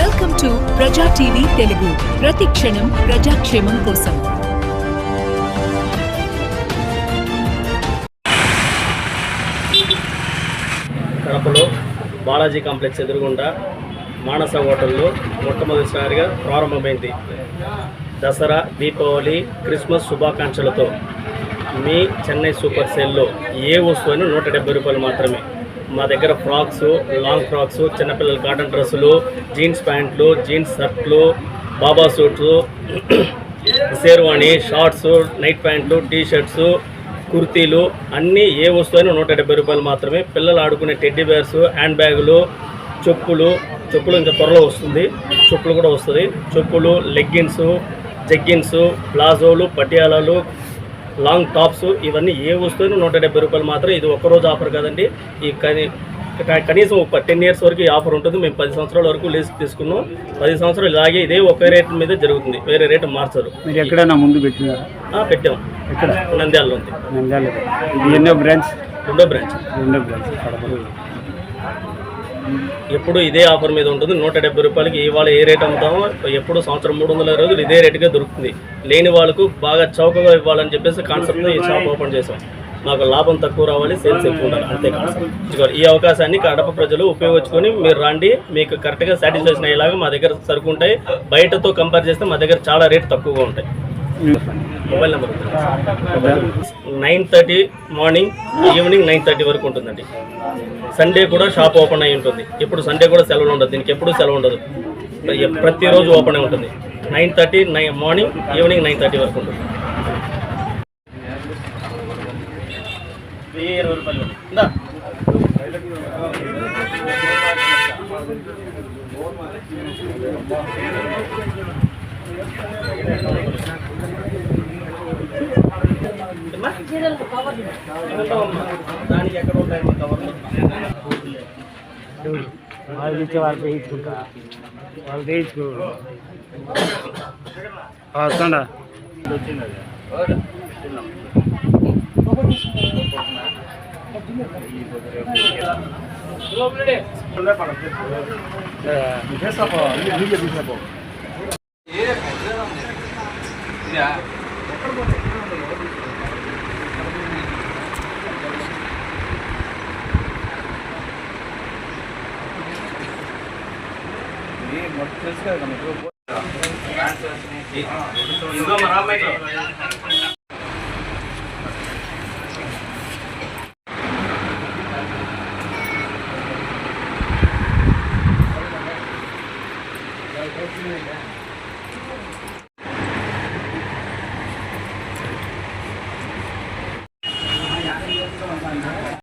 Welcome to ప్రజా TV Telugu. ప్రతి క్షణం ప్రజాక్షేమం కోసం. కడపలో బాలాజీ కాంప్లెక్స్ ఎదురుగుండా మానస హోటల్లో మొట్టమొదటిసారిగా ప్రారంభమైంది. దసరా, దీపావళి, క్రిస్మస్ శుభాకాంక్షలతో మీ చెన్నై సూపర్ సేల్లో ఏ వస్తువుని 170 రూపాయలు మాత్రమే. మా దగ్గర ఫ్రాక్స్, లాంగ్ ఫ్రాక్స్, చిన్నపిల్లల కాటన్ డ్రెస్సులు, జీన్స్ ప్యాంట్లు, జీన్స్ షర్ట్లు, బాబా సూట్స్, షేర్వాణి, షార్ట్స్, నైట్ ప్యాంట్లు, టీ షర్ట్స్, కుర్తీలు అన్నీ ఏ వస్తువైనా 170 రూపాయలు మాత్రమే. పిల్లలు ఆడుకునే టెడ్డీ బేర్స్, హ్యాండ్ బ్యాగులు, చెప్పులు ఇంకా త్వరలో వస్తుంది. చెప్పులు కూడా వస్తుంది. చెప్పులు, లెగ్గిన్స్, జగ్గిన్స్, ప్లాజోలు, పటియాలాలు, లాంగ్ టాప్స్ ఇవన్నీ ఏ వస్తువును 170 రూపాయలు మాత్రం. ఇది ఒక్కరోజు ఆఫర్ కాదండి. ఈ కనీసం 10 ఇయర్స్ వరకు ఈ ఆఫర్ ఉంటుంది. మేము 10 సంవత్సరాల వరకు లీజ్ తీసుకున్నాం. 10 సంవత్సరాలు ఇలాగే ఇదే ఒకే రేట్ మీద జరుగుతుంది. వేరే రేటు మార్చరు. మీరు ఎక్కడైనా ముందు పెట్టినారా? పెట్టాము. ఎక్కడ? నంద్యాలలో ఉంది. నంద్యాల. ఇది ఎన్నో బ్రాంచ్? రెండో బ్రాంచ్. ఎప్పుడు ఇదే ఆఫర్ మీద ఉంటుంది. 170 రూపాయలకి ఇవాళ ఏ రేట్ అమ్ముతామో ఎప్పుడు సంవత్సరం 300 రోజులు ఇదే రేటుగా దొరుకుతుంది. లేని వాళ్ళకు బాగా చౌకగా ఇవ్వాలని చెప్పేసి కాన్సెప్ట్తో ఈ షాప్ ఓపెన్ చేసాం. మాకు లాభం తక్కువ రావాలి, సేల్స్ ఎక్కువ ఉండాలి, అంతే కాన్సెప్ట్. ఈ అవకాశాన్ని కడప ప్రజలు ఉపయోగించుకొని మీరు రండి. మీకు కరెక్ట్గా సాటిస్ఫాక్షన్ అయ్యేలాగా మా దగ్గర సరుకు ఉంటాయి. బయటతో కంపేర్ చేస్తే మా దగ్గర చాలా రేట్ తక్కువగా ఉంటాయి. మొబైల్ నెంబర్ 9:30 మార్నింగ్, ఈవినింగ్ 9:30 వరకు ఉంటుందండి. సండే కూడా షాప్ ఓపెన్ అయి ఉంటుంది. ఎప్పుడు సండే కూడా సెలవు ఉండదు. దీనికి ఎప్పుడు సెలవు ఉండదు. ప్రతిరోజు ఓపెన్ అయి ఉంటుంది. 9:30 మార్నింగ్, ఈవినింగ్ 9:30 వరకు ఉంటుంది. 20 రూపాయలు. దానికి ఎక్కడ ఉంటాయి కవర్లు? వాళ్ళు ఇచ్చే వాళ్ళు వేయించుకుంటా, వాళ్ళు వేయించుకో వస్తుండ వచ్చింది. తెలుసు కదా ఇంకో మా రామ్మాయి